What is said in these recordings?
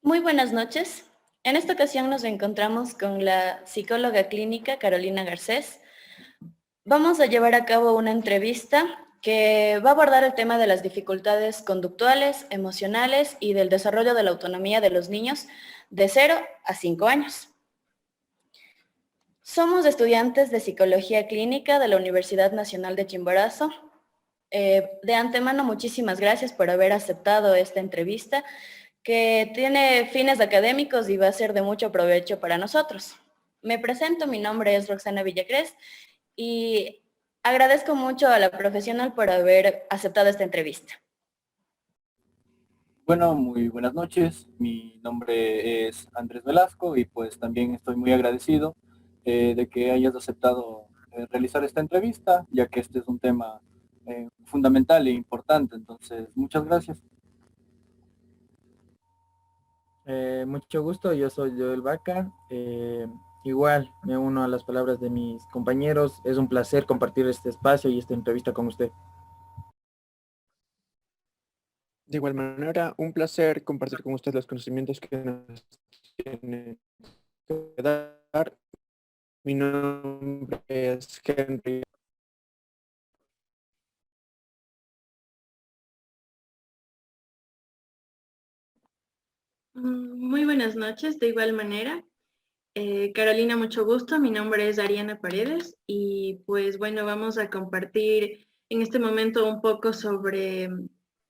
Muy buenas noches. En esta ocasión nos encontramos con la psicóloga clínica Carolina Garcés. Vamos a llevar a cabo una entrevista que va a abordar el tema de las dificultades conductuales, emocionales y del desarrollo de la autonomía de los niños de 0 a 5 años. Somos estudiantes de Psicología Clínica de la Universidad Nacional de Chimborazo. De antemano, muchísimas gracias por haber aceptado esta entrevista que tiene fines académicos y va a ser de mucho provecho para nosotros. Me presento, mi nombre es Roxana Villacrés y agradezco mucho a la profesional por haber aceptado esta entrevista. Bueno, muy buenas noches. Mi nombre es Andrés Velasco y pues también estoy muy agradecido de que hayas aceptado realizar esta entrevista, ya que este es un tema fundamental e importante. Entonces, muchas gracias. Mucho gusto, yo soy Joel Vaca. Igual me uno a las palabras de mis compañeros. Es un placer compartir este espacio y esta entrevista con usted. De igual manera, un placer compartir con usted los conocimientos que nos tiene que dar. Mi nombre es Henry. Muy buenas noches, de igual manera. Carolina, mucho gusto. Mi nombre es Ariana Paredes y pues bueno, vamos a compartir en este momento un poco sobre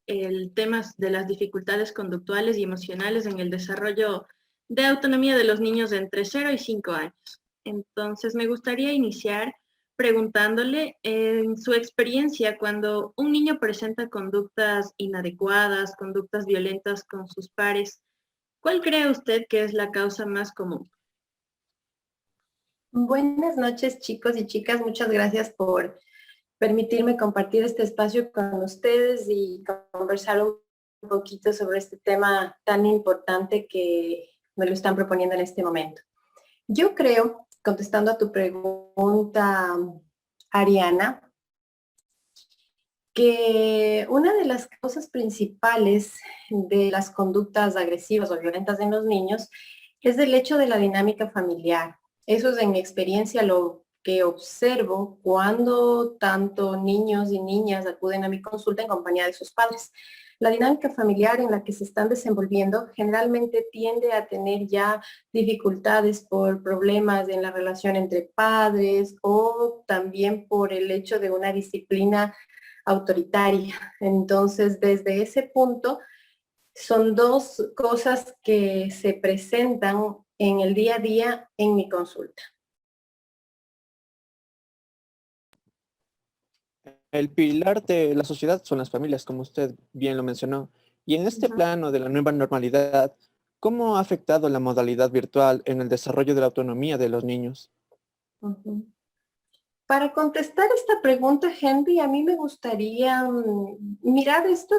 el tema de las dificultades conductuales y emocionales en el desarrollo de autonomía de los niños de entre 0 y 5 años. Entonces, me gustaría iniciar preguntándole en su experiencia cuando un niño presenta conductas inadecuadas, conductas violentas con sus pares. ¿Cuál cree usted que es la causa más común? Buenas noches, chicos y chicas. Muchas gracias por permitirme compartir este espacio con ustedes y conversar un poquito sobre este tema tan importante que me lo están proponiendo en este momento. Yo creo, contestando a tu pregunta, Ariana, que una de las causas principales de las conductas agresivas o violentas en los niños es el hecho de la dinámica familiar. Eso es en mi experiencia lo que observo cuando tanto niños y niñas acuden a mi consulta en compañía de sus padres. La dinámica familiar en la que se están desenvolviendo generalmente tiende a tener ya dificultades por problemas en la relación entre padres o también por el hecho de una disciplina autoritaria. Entonces, desde ese punto, son dos cosas que se presentan en el día a día en mi consulta. El pilar de la sociedad son las familias, como usted bien lo mencionó. Y en este plano de la nueva normalidad, ¿cómo ha afectado la modalidad virtual en el desarrollo de la autonomía de los niños? Para contestar esta pregunta, Henry, a mí me gustaría mirar esto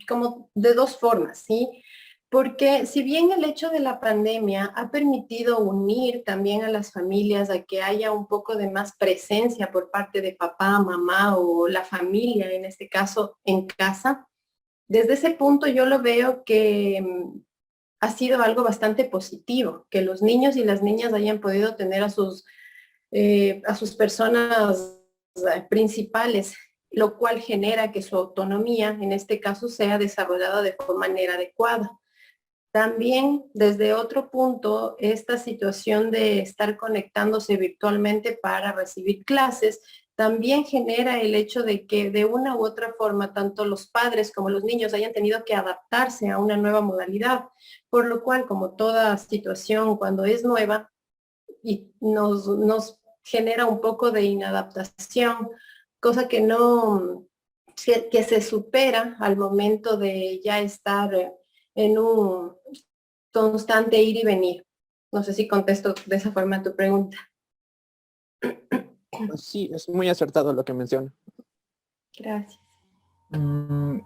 como de dos formas, ¿sí? Porque si bien el hecho de la pandemia ha permitido unir también a las familias a que haya un poco de más presencia por parte de papá, mamá o la familia, en este caso en casa, desde ese punto yo lo veo que ha sido algo bastante positivo, que los niños y las niñas hayan podido tener a sus personas principales, lo cual genera que su autonomía, en este caso, sea desarrollada de manera adecuada. También, desde otro punto, esta situación de estar conectándose virtualmente para recibir clases también genera el hecho de que de una u otra forma tanto los padres como los niños hayan tenido que adaptarse a una nueva modalidad, por lo cual, como toda situación cuando es nueva, y nos genera un poco de inadaptación, cosa que que se supera al momento de ya estar en un constante ir y venir. No sé si contesto de esa forma a tu pregunta. Sí, es muy acertado lo que menciona. Gracias.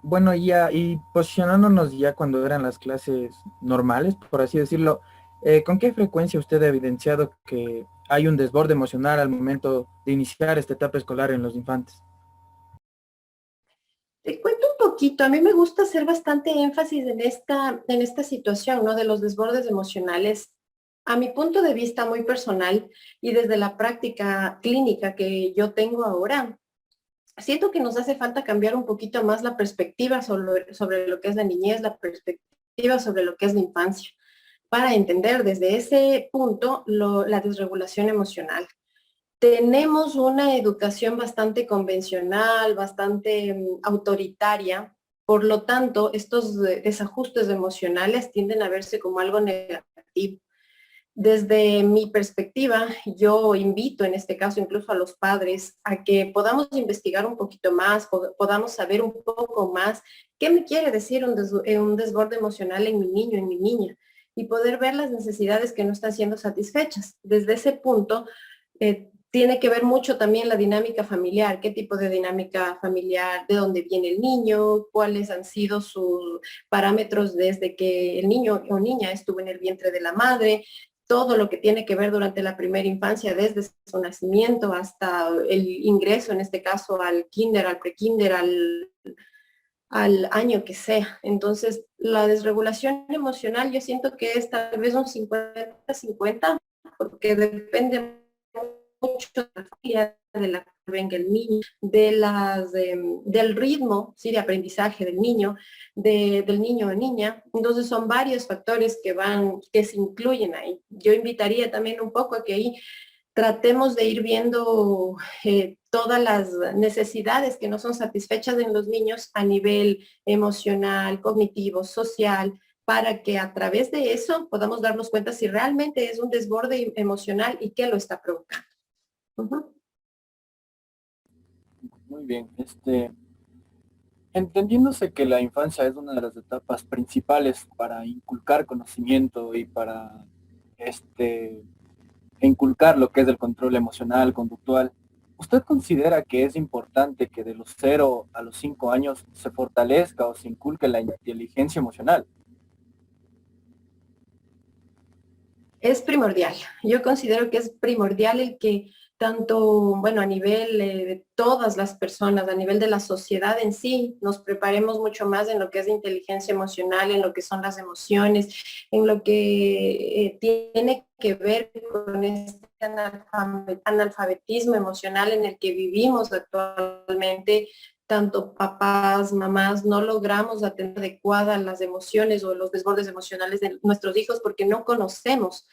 Bueno, y posicionándonos ya cuando eran las clases normales, por así decirlo, ¿con qué frecuencia usted ha evidenciado que hay un desborde emocional al momento de iniciar esta etapa escolar en los infantes? Te cuento un poquito, a mí me gusta hacer bastante énfasis en esta situación, ¿no? De los desbordes emocionales. A mi punto de vista muy personal y desde la práctica clínica que yo tengo ahora, siento que nos hace falta cambiar un poquito más la perspectiva sobre lo que es la niñez, la perspectiva sobre lo que es la infancia, para entender desde ese punto la desregulación emocional. Tenemos una educación bastante convencional, bastante autoritaria, por lo tanto, estos desajustes emocionales tienden a verse como algo negativo. Desde mi perspectiva, yo invito en este caso incluso a los padres a que podamos investigar un poquito más, podamos saber un poco más qué me quiere decir un desborde emocional en mi niño, en mi niña, y poder ver las necesidades que no están siendo satisfechas. Desde ese punto, tiene que ver mucho también la dinámica familiar, qué tipo de dinámica familiar, de dónde viene el niño, cuáles han sido sus parámetros desde que el niño o niña estuvo en el vientre de la madre, todo lo que tiene que ver durante la primera infancia, desde su nacimiento hasta el ingreso, en este caso, al kinder, al prekinder, al año que sea. Entonces, la desregulación emocional yo siento que es tal vez un 50-50, porque depende mucho de la familia, de la que venga el niño, del ritmo, ¿sí? De aprendizaje del niño, del niño o niña. Entonces son varios factores que se incluyen ahí. Yo invitaría también un poco a que ahí tratemos de ir viendo todas las necesidades que no son satisfechas en los niños a nivel emocional, cognitivo, social, para que a través de eso podamos darnos cuenta si realmente es un desborde emocional y qué lo está provocando. Uh-huh. Muy bien. Entendiéndose que la infancia es una de las etapas principales para inculcar conocimiento y para inculcar lo que es el control emocional, conductual, ¿usted considera que es importante que de los 0 a los 5 años se fortalezca o se inculque la inteligencia emocional? Es primordial. Yo considero que es primordial el que tanto, bueno, a nivel de todas las personas, a nivel de la sociedad en sí, nos preparemos mucho más en lo que es inteligencia emocional, en lo que son las emociones, en lo que tiene que ver con este analfabetismo emocional en el que vivimos actualmente. Tanto papás, mamás, no logramos atender adecuadas las emociones o los desbordes emocionales de nuestros hijos porque no conocemos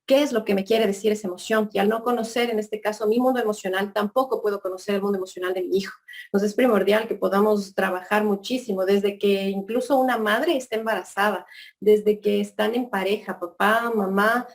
qué es lo que me quiere decir esa emoción. Y al no conocer, en este caso, mi mundo emocional, tampoco puedo conocer el mundo emocional de mi hijo. Entonces es primordial que podamos trabajar muchísimo, desde que incluso una madre está embarazada, desde que están en pareja, papá, mamá,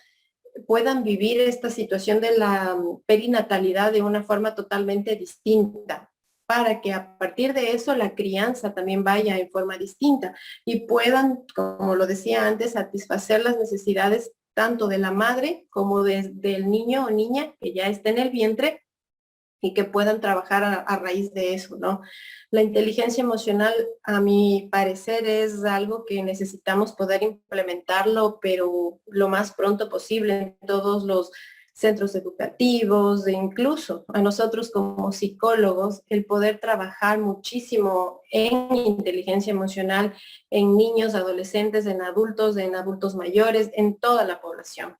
puedan vivir esta situación de la perinatalidad de una forma totalmente distinta, para que a partir de eso la crianza también vaya en forma distinta y puedan, como lo decía antes, satisfacer las necesidades tanto de la madre como del niño o niña que ya está en el vientre y que puedan trabajar a raíz de eso, ¿no? La inteligencia emocional, a mi parecer, es algo que necesitamos poder implementarlo, pero lo más pronto posible en todos los centros educativos, e incluso a nosotros como psicólogos, el poder trabajar muchísimo en inteligencia emocional en niños, adolescentes, en adultos mayores, en toda la población,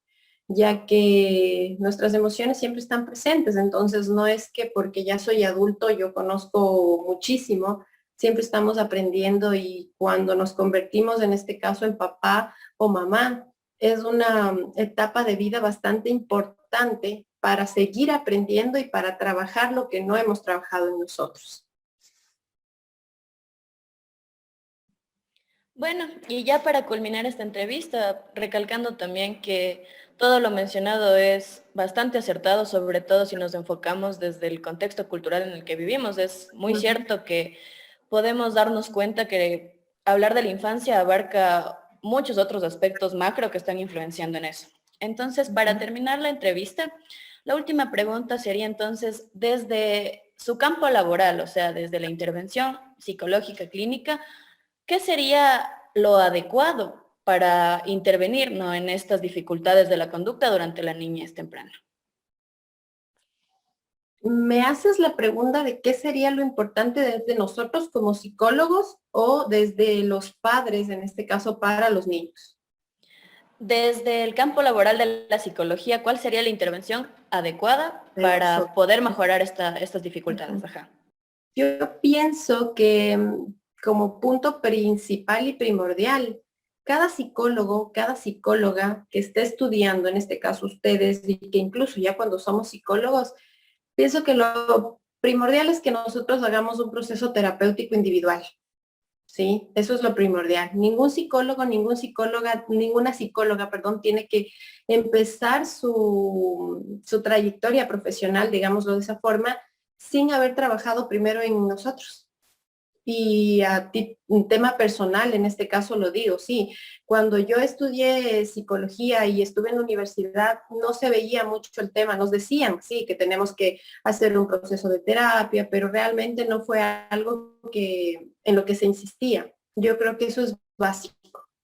ya que nuestras emociones siempre están presentes, entonces no es que porque ya soy adulto yo conozco muchísimo, siempre estamos aprendiendo y cuando nos convertimos en este caso en papá o mamá, es una etapa de vida bastante importante para seguir aprendiendo y para trabajar lo que no hemos trabajado en nosotros. Bueno, y ya para culminar esta entrevista, recalcando también que todo lo mencionado es bastante acertado, sobre todo si nos enfocamos desde el contexto cultural en el que vivimos. Es muy cierto que podemos darnos cuenta que hablar de la infancia abarca muchos otros aspectos macro que están influenciando en eso. Entonces, para terminar la entrevista, la última pregunta sería entonces, desde su campo laboral, o sea, desde la intervención psicológica clínica, ¿qué sería lo adecuado para intervenir, ¿no?, en estas dificultades de la conducta durante la niñez temprana? ¿Me haces la pregunta de qué sería lo importante desde nosotros como psicólogos o desde los padres, en este caso, para los niños? Desde el campo laboral de la psicología, ¿cuál sería la intervención adecuada De para nosotros. poder mejorar estas dificultades? Ujú. Ajá. Yo pienso que como punto principal y primordial, cada psicólogo, cada psicóloga que esté estudiando, en este caso ustedes, y que incluso ya cuando somos psicólogos, pienso que lo primordial es que nosotros hagamos un proceso terapéutico individual. Sí, eso es lo primordial. Ningún psicólogo, ninguna psicóloga, perdón, tiene que empezar su trayectoria profesional, digámoslo de esa forma, sin haber trabajado primero en nosotros. Y a ti, un tema personal, en este caso lo digo, sí, cuando yo estudié psicología y estuve en la universidad, no se veía mucho el tema, nos decían, sí, que tenemos que hacer un proceso de terapia, pero realmente no fue algo que, en lo que se insistía. Yo creo que eso es básico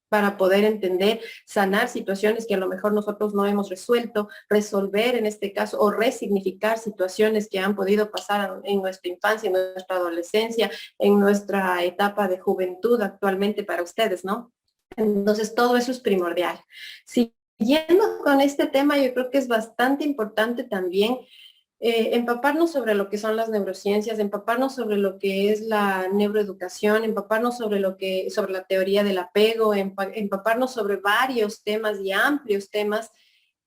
para poder entender, sanar situaciones que a lo mejor nosotros no hemos resuelto, resolver en este caso o resignificar situaciones que han podido pasar en nuestra infancia, en nuestra adolescencia, en nuestra etapa de juventud actualmente para ustedes, ¿no? Entonces, todo eso es primordial. Siguiendo con este tema, yo creo que es bastante importante también empaparnos sobre lo que son las neurociencias, empaparnos sobre lo que es la neuroeducación, empaparnos sobre la teoría del apego, empaparnos sobre varios temas y amplios temas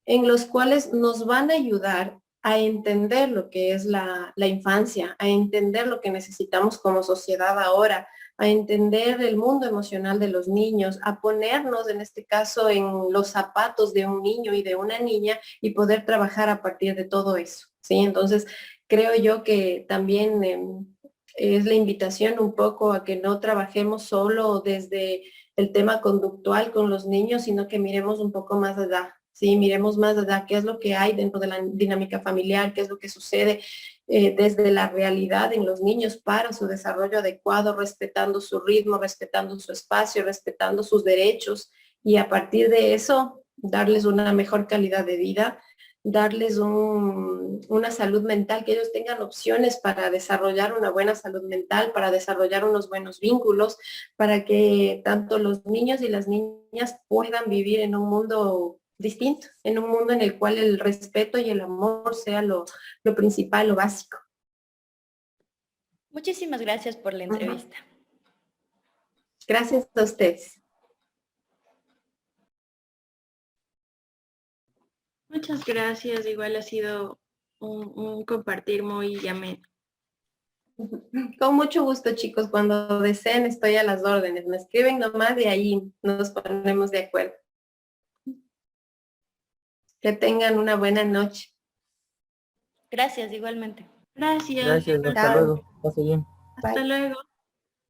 en los cuales nos van a ayudar a entender lo que es la infancia, a entender lo que necesitamos como sociedad ahora, a entender el mundo emocional de los niños, a ponernos en este caso en los zapatos de un niño y de una niña y poder trabajar a partir de todo eso. ¿Sí? Entonces, creo yo que también es la invitación un poco a que no trabajemos solo desde el tema conductual con los niños, sino que miremos un poco más allá. Sí, miremos más allá qué es lo que hay dentro de la dinámica familiar, qué es lo que sucede desde la realidad en los niños para su desarrollo adecuado, respetando su ritmo, respetando su espacio, respetando sus derechos y a partir de eso darles una mejor calidad de vida, darles una salud mental, que ellos tengan opciones para desarrollar una buena salud mental, para desarrollar unos buenos vínculos, para que tanto los niños y las niñas puedan vivir en un mundo distinto, en un mundo en el cual el respeto y el amor sea lo principal, lo básico. Muchísimas gracias por la entrevista. Gracias a ustedes. Muchas gracias, igual ha sido un compartir muy ameno. Con mucho gusto, chicos. Cuando deseen, estoy a las órdenes. Me escriben nomás y ahí nos ponemos de acuerdo. Que tengan una buena noche. Gracias, igualmente. Gracias. Gracias, hasta Chao. luego. Pase bien. Hasta Bye. luego.